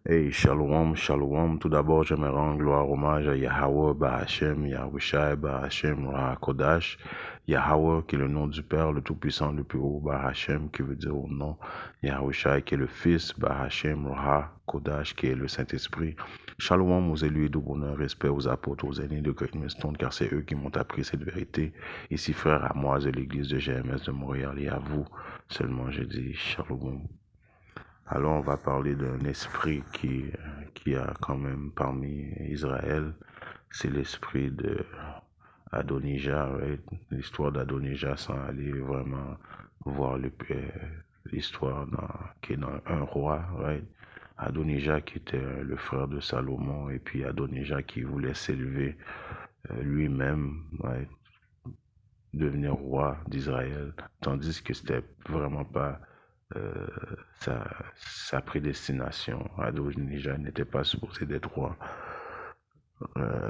Hey, shalom, shalom. Tout d'abord, j'aimerais rendre gloire, hommage à Yahweh, Bahashem, Yahushai, Bahashem, Kodash. Yahweh, qui est le nom du Père, le Tout-Puissant, le plus haut, Bahashem, qui veut dire au nom. Yahushai, qui est le Fils, Bahashem, Kodash, qui est le Saint-Esprit. Shalom aux élus et de bonheur, respect aux apôtres, aux aînés de Great Millstone, car c'est eux qui m'ont appris cette vérité. Ici, frère à moi de l'église de GMS de Montréal et à vous. Seulement, je dis shalom. Alors, on va parler d'un esprit qui a quand même parmi Israël. C'est l'esprit de Adonijah, right? L'histoire d'Adonijah sans aller vraiment voir l'histoire qui est dans un roi, right? Adonijah qui était le frère de Salomon et puis Adonijah qui voulait s'élever lui-même, right? Devenir roi d'Israël, tandis que c'était vraiment pas euh, sa prédestination. Adonijah n'était pas supposé d'être roi.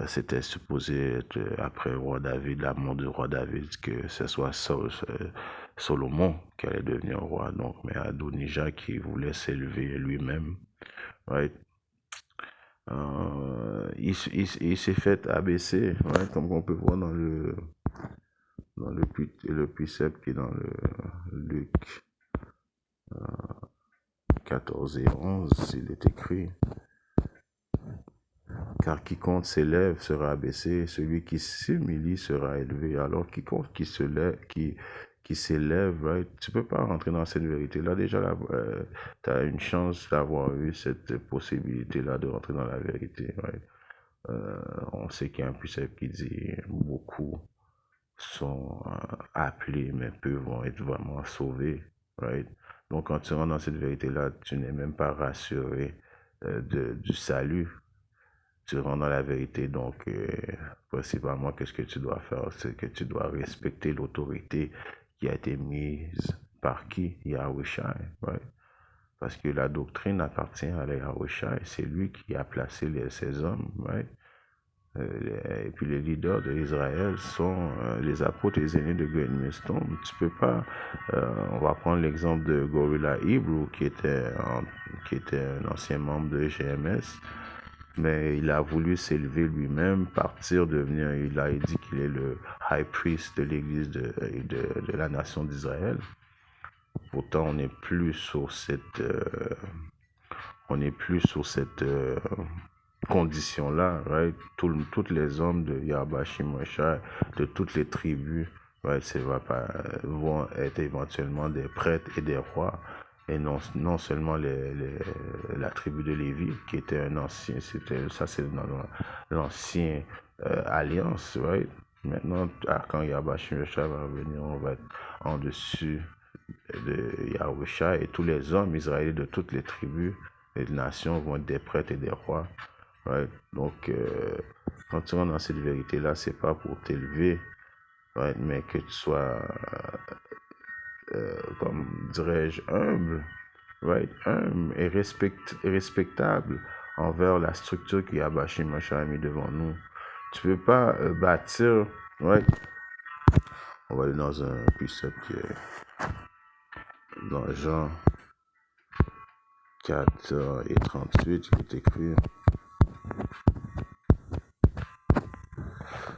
C'était supposé être après roi David, la mort du roi David, que ce soit Solomon qui allait devenir roi. Donc, mais Adonijah qui voulait s'élever lui-même, right? Il s'est fait abaisser, right? Comme on peut voir dans le précepte qui est dans le Luc 14 et 11, il est écrit: car quiconque s'élève sera abaissé, celui qui s'humilie sera élevé. Alors quiconque qui s'élève, right? Tu peux pas rentrer dans cette vérité-là. Déjà, tu as une chance d'avoir eu cette possibilité-là de rentrer dans la vérité, right? On sait qu'il y a un précepte qui dit beaucoup sont appelés, mais peu vont être vraiment sauvés, right? Donc, quand tu rentres dans cette vérité-là, tu n'es même pas rassuré du salut. Tu rentres dans la vérité, donc principalement, qu'est-ce que tu dois faire? C'est que tu dois respecter l'autorité qui a été mise par qui? Yahushai, right? Parce que la doctrine appartient à Yahushai, c'est lui qui a placé ces hommes, right? Et puis les leaders d'Israël sont les apôtres et les aînés de Great Millstone. Tu peux pas. On va prendre l'exemple de Gorilla Hebrew qui était un ancien membre de GMS, mais il a voulu s'élever lui-même, partir, devenir. Il a dit qu'il est le high priest de l'église de la nation d'Israël. Pourtant, on n'est plus sur cette. On n'est plus sur cette condition-là, right? Tous les hommes de Yahbashim Meshach, de toutes les tribus, right, vont être éventuellement des prêtres et des rois, et non seulement la tribu de Lévi, qui était un ancien, c'est dans l'ancien alliance, right? Maintenant, quand Yahbashim Meshach va revenir, on va être en dessus de Yahusha, et tous les hommes israéliens de toutes les tribus et nations vont être des prêtres et des rois. Right? Donc, quand tu rentres dans cette vérité-là, c'est pas pour t'élever, right? Mais que tu sois, comme dirais-je, humble, right? Humble et respectable envers la structure qui a Bashim Macha a mis devant nous. Tu peux pas bâtir, right? On va aller dans un précepte qui est dans Jean 4 et 38, il est écrit: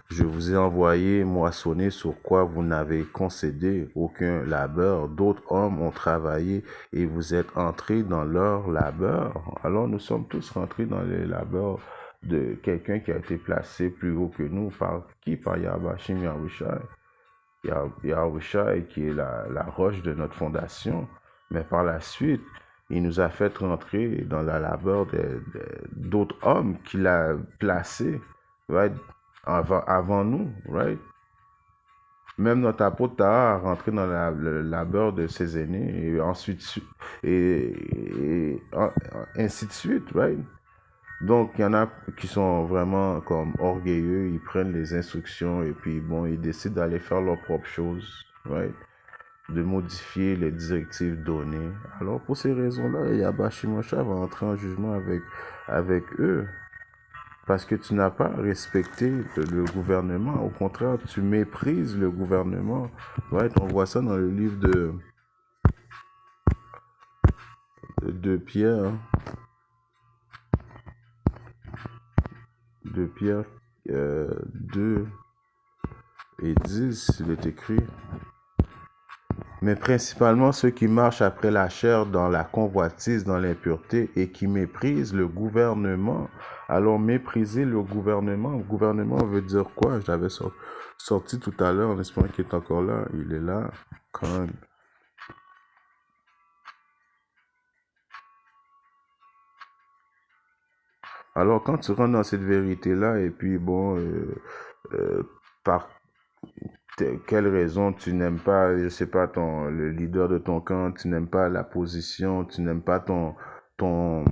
je vous ai envoyé moissonner sur quoi vous n'avez concédé aucun labeur. D'autres hommes ont travaillé et vous êtes entrés dans leur labeur. Alors nous sommes tous rentrés dans les labeurs de quelqu'un qui a été placé plus haut que nous. Par qui? Par Yahbashim Yahushai. Yahushai qui est la roche de notre fondation. Mais par la suite, il nous a fait rentrer dans la labeur d'autres hommes qu'il a placés, right? Avant nous, right? Même notre apôtre a rentré dans le labeur de ses aînés et ensuite ainsi de suite, right? Donc il y en a qui sont vraiment comme orgueilleux, ils prennent les instructions et puis bon, ils décident d'aller faire leurs propres choses, right? De modifier les directives données. Alors pour ces raisons-là, Yahbashim Moshe va entrer en jugement avec eux. Parce que tu n'as pas respecté le gouvernement. Au contraire, tu méprises le gouvernement. Ouais, on voit ça dans le livre de Pierre. 2 Pierre 2 et 10, il est écrit, mais principalement ceux qui marchent après la chair dans la convoitise, dans l'impureté et qui méprisent le gouvernement. Alors, mépriser le gouvernement. Le gouvernement veut dire quoi? Je l'avais sorti tout à l'heure en espérant qu'il est encore là. Il est là, quand même. Alors, quand tu rentres dans cette vérité-là, et puis bon, par quelle raison tu n'aimes pas, je sais pas, le leader de ton camp, tu n'aimes pas la position, tu n'aimes pas ton, ton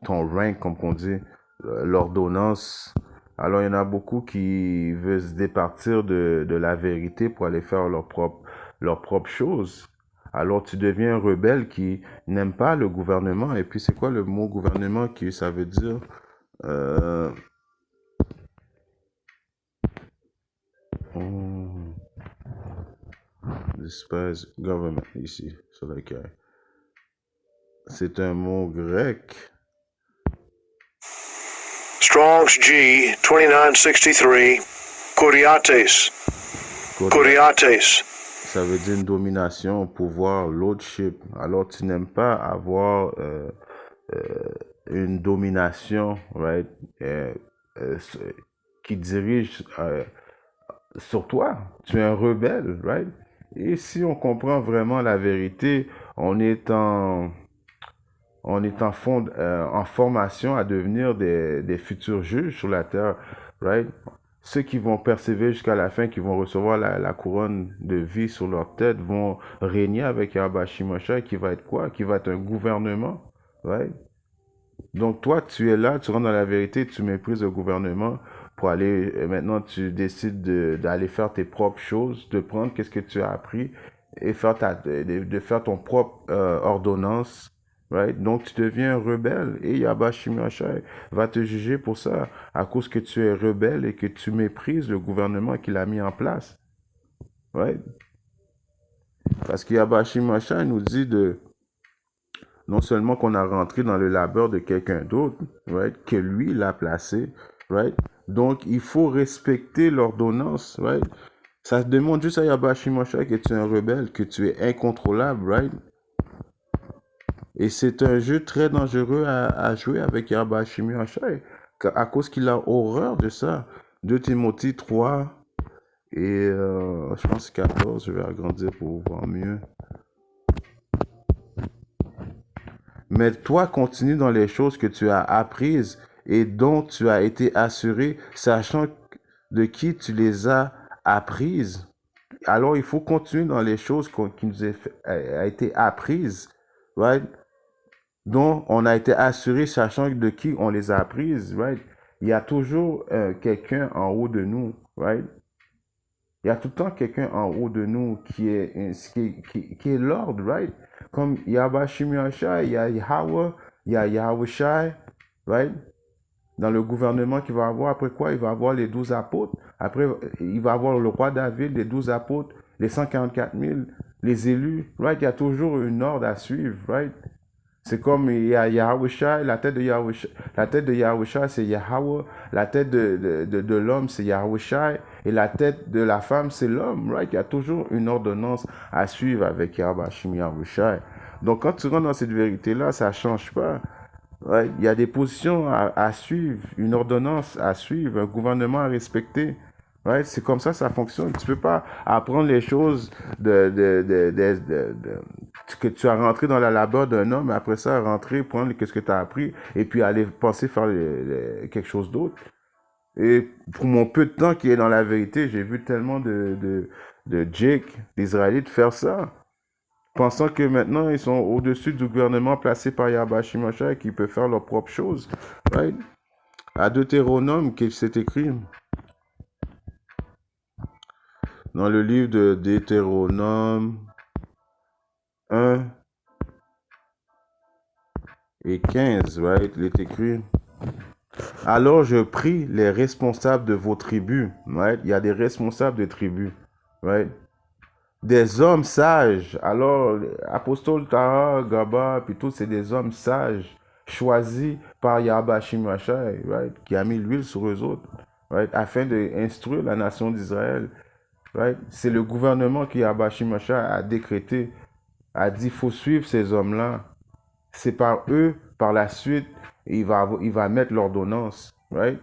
rank, comme on dit, l'ordonnance. Alors, il y en a beaucoup qui veulent se départir de la vérité pour aller faire leur propre chose. Alors, tu deviens un rebelle qui n'aime pas le gouvernement. Et puis, c'est quoi le mot gouvernement qui ça veut dire? Despise government ici, sur le cas. C'est un mot grec. Strong's G 2963, Kuriates. Kuriates. Ça veut dire une domination, pouvoir, lordship. Alors tu n'aimes pas avoir une domination, right, qui dirige sur toi. Tu es un rebelle, right? Et si on comprend vraiment la vérité, on est en formation à devenir des futurs juges sur la terre, right? Ceux qui vont persévérer jusqu'à la fin, qui vont recevoir la couronne de vie sur leur tête, vont régner avec Yahweh Shimosha, qui va être quoi? Qui va être un gouvernement, right? Donc toi, tu es là, tu rentres dans la vérité, tu méprises le gouvernement pour aller, maintenant tu décides d'aller faire tes propres choses, de prendre qu'est-ce que tu as appris et de faire ton propre ordonnance, right? Donc tu deviens un rebelle et Yahweh Shimashai va te juger pour ça à cause que tu es rebelle et que tu méprises le gouvernement qu'il a mis en place, right? Parce que Yahweh Shimashai nous dit non seulement qu'on a rentré dans le labeur de quelqu'un d'autre, right, que lui l'a placé, right? Donc, il faut respecter l'ordonnance, right? Ça demande juste à Yahweh Shimosha que tu es un rebelle, que tu es incontrôlable, right? Et c'est un jeu très dangereux à jouer avec Yahweh Shimosha, à cause qu'il a horreur de ça. 2 Timothée 3 et je pense 14, je vais agrandir pour voir mieux. Mais toi, continue dans les choses que tu as apprises et dont tu as été assuré, sachant de qui tu les as apprises. Alors, il faut continuer dans les choses qui nous a été apprises, right? Dont on a été assuré, sachant de qui on les a apprises, right? Il y a toujours quelqu'un en haut de nous, right? Il y a tout le temps quelqu'un en haut de nous qui est Lord, right? Comme Yahweh Shimashai, il y a Yahweh, il y a Yahushai, right? Dans le gouvernement qu'il va avoir, après quoi? Il va avoir les 12 apôtres. Après, il va avoir le roi David, les 12 apôtres, les 144 000, les élus, right? Il y a toujours une ordre à suivre, right? C'est comme il y a Yahushai, la tête de Yahushai, c'est Yahweh, la tête de l'homme, c'est Yahushai, et la tête de la femme, c'est l'homme, right? Il y a toujours une ordonnance à suivre avec Yahushai. Donc, quand tu rentres dans cette vérité-là, ça ne change pas. Right? Il y a des positions à suivre, une ordonnance à suivre, un gouvernement à respecter. Right? C'est comme ça fonctionne. Tu peux pas apprendre les choses que tu as rentré dans la labeur d'un homme, et après ça, rentrer, prendre qu'est-ce que tu as appris, et puis aller penser faire quelque chose d'autre. Et pour mon peu de temps qui est dans la vérité, j'ai vu tellement de Jake, d'Israélites faire ça, pensant que maintenant ils sont au-dessus du gouvernement placé par Yahweh Shimosha et qu'ils peuvent faire leurs propres choses. Right? À Deutéronome, qu'il s'est écrit dans le livre de Deutéronome 1 et 15, right? Il est écrit: alors je prie les responsables de vos tribus, right? Il y a des responsables de tribus, right? Des hommes sages. Alors, Apostole Tara, Gaba, puis tout, c'est des hommes sages. choisis par Yahweh Hashem Yahshai, right, qui a mis l'huile sur eux autres, right, afin d'instruire la nation d'Israël. Right? C'est le gouvernement qui, Yahweh Hashem Yahshai, a décrété, a dit, il faut suivre ces hommes-là. C'est par eux, par la suite, il va mettre l'ordonnance. Right?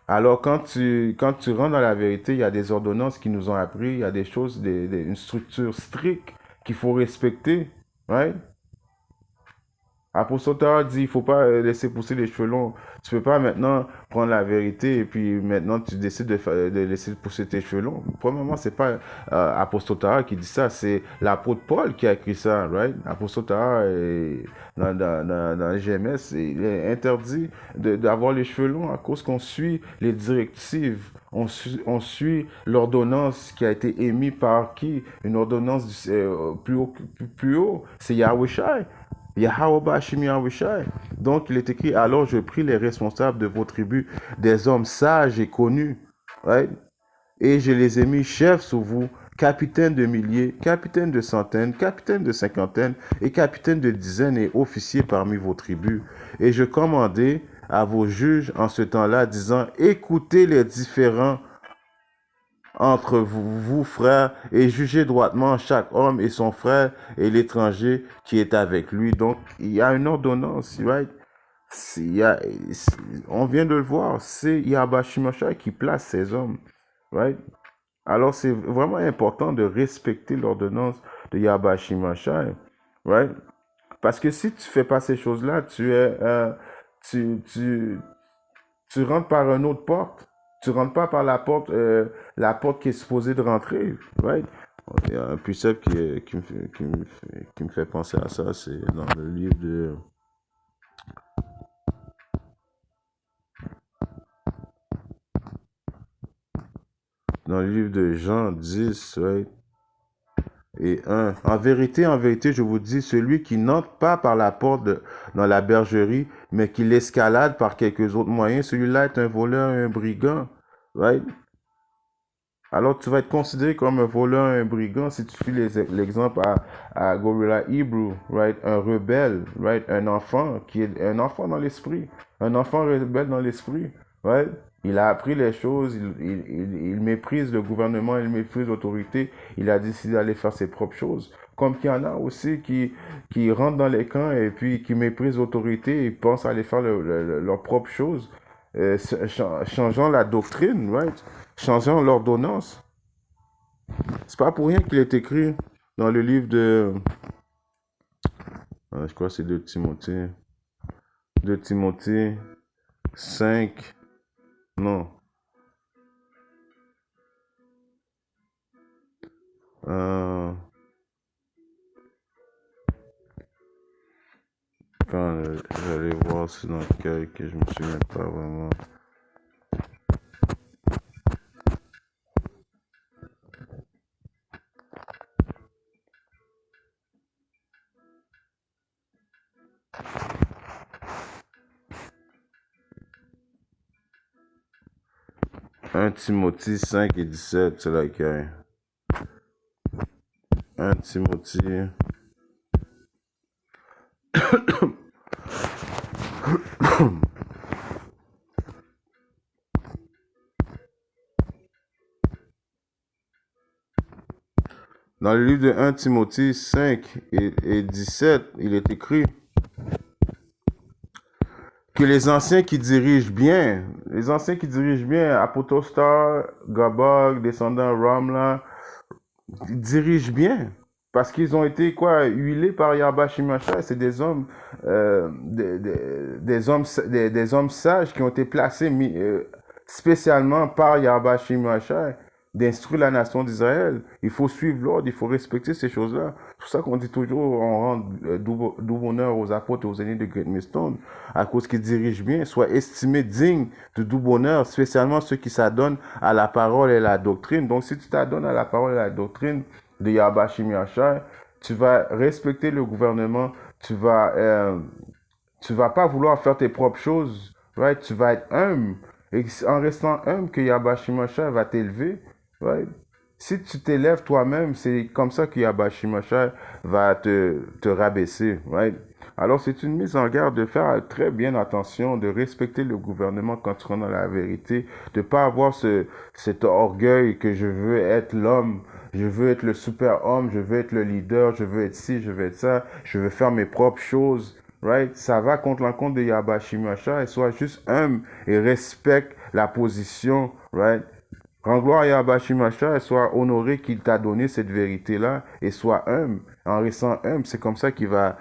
Alors, quand tu rentres dans la vérité, il y a des ordonnances qui nous ont appris, il y a des choses, une structure stricte qu'il faut respecter. Right? Apôtre Tara dit, il ne faut pas laisser pousser les cheveux longs. Tu ne peux pas maintenant prendre la vérité et puis maintenant tu décides de laisser pousser tes cheveux longs. Premièrement, ce n'est pas Apôtre Tara qui dit ça, c'est l'apôtre Paul qui a écrit ça, right? Apôtre Tara, dans les GMS, il est interdit d'avoir les cheveux longs à cause qu'on suit les directives. On suit l'ordonnance qui a été émise par qui? Une ordonnance plus haut, c'est Yahweh Shai. Yahweh Hashem Yahweh. Donc il est écrit, alors je prie les responsables de vos tribus, des hommes sages et connus, right? Et je les ai mis chefs sur vous, capitaines de milliers, capitaines de centaines, capitaines de cinquantaines et capitaines de dizaines et officiers parmi vos tribus. Et je commandai à vos juges en ce temps-là, disant, écoutez les différents entre vous, frères, et jugez droitement chaque homme et son frère et l'étranger qui est avec lui. Donc, il y a une ordonnance, right? On vient de le voir, c'est Yahweh Shimashai qui place ces hommes, right? Alors, c'est vraiment important de respecter l'ordonnance de Yahweh Shimashai, right? Parce que si tu fais pas ces choses-là, tu rentres par une autre porte. Tu rentres pas par la porte qui est supposée de rentrer, right? Il y a un précepte qui me fait penser à ça, c'est dans le livre de Jean 10, right? Et 1. En vérité, je vous dis, celui qui n'entre pas par la porte dans la bergerie, mais qui l'escalade par quelques autres moyens, celui-là est un voleur, un brigand, right? Alors, tu vas être considéré comme un voleur, un brigand si tu suis l'exemple à Gorilla Hebrew, right? Un rebelle, right? Un enfant qui est un enfant dans l'esprit, un enfant rebelle dans l'esprit, right? Il a appris les choses, il méprise le gouvernement, il méprise l'autorité, il a décidé d'aller faire ses propres choses. Comme qu'il y en a aussi qui rentrent dans les camps et puis qui méprisent l'autorité et pensent aller faire leurs propres choses, changeant la doctrine, right? Changeant l'ordonnance. C'est pas pour rien qu'il est écrit dans le livre de... je crois que c'est 2 Timothée. 2 Timothée 5... Non. Quand j'allais voir si dans lequel que je me souviens pas vraiment. « 1 Timothée 5 et 17, c'est laquelle? 1 Timothée... Dans le livre de 1 Timothée 5 et 17, il est écrit que les anciens qui dirigent bien, Apotostar, Gabog, descendants Ramla, dirigent bien. Parce qu'ils ont été huilés par Yahweh Shimashai. C'est des hommes, des hommes sages qui ont été placés spécialement par Yahweh Shimashai d'instruire la nation d'Israël. Il faut suivre l'ordre, il faut respecter ces choses-là. C'est pour ça qu'on dit toujours, on rend double honneur aux apôtres et aux aînés de Great Millstone, à cause qu'ils dirigent bien, soient estimés dignes de double honneur, spécialement ceux qui s'adonnent à la parole et à la doctrine. Donc, si tu t'adonnes à la parole et à la doctrine de Yahweh Shimashai, tu vas respecter le gouvernement, tu vas pas vouloir faire tes propres choses, right? Tu vas être humble. Et en restant humble que Yahweh Shimashai va t'élever, right? Si tu t'élèves toi-même, c'est comme ça que Yahweh Shimashai va te rabaisser, right? Alors, c'est une mise en garde de faire très bien attention, de respecter le gouvernement quand tu rentres dans la vérité, de pas avoir cet orgueil que je veux être l'homme, je veux être le super-homme, je veux être le leader, je veux être ci, je veux être ça, je veux faire mes propres choses. Right? Ça va contre l'encontre de Yahba Shimashai, et sois juste humble et respecte la position, right? Rends gloire à Yahba Shimashai et sois honoré qu'il t'a donné cette vérité-là et sois humble. En restant humble, c'est comme ça qu'il va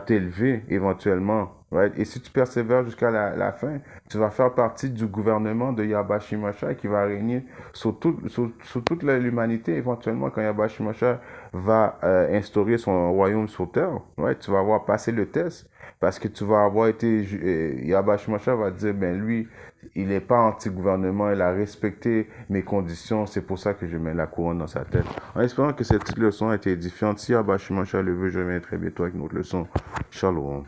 t'élever éventuellement. Right? Et si tu persévères jusqu'à la fin, tu vas faire partie du gouvernement de Yahba Shimashai qui va régner sur toute l'humanité éventuellement quand Yahba Shimashai va instaurer son royaume sur terre. Right? Tu vas avoir passé le test parce que tu vas avoir été... Yahba Shimashai va dire, ben lui, il n'est pas anti-gouvernement, il a respecté mes conditions, c'est pour ça que je mets la couronne dans sa tête. En espérant que cette petite leçon a été édifiante, si Yahba Shimashai le veut, je reviens très bientôt avec une autre leçon. Shalom.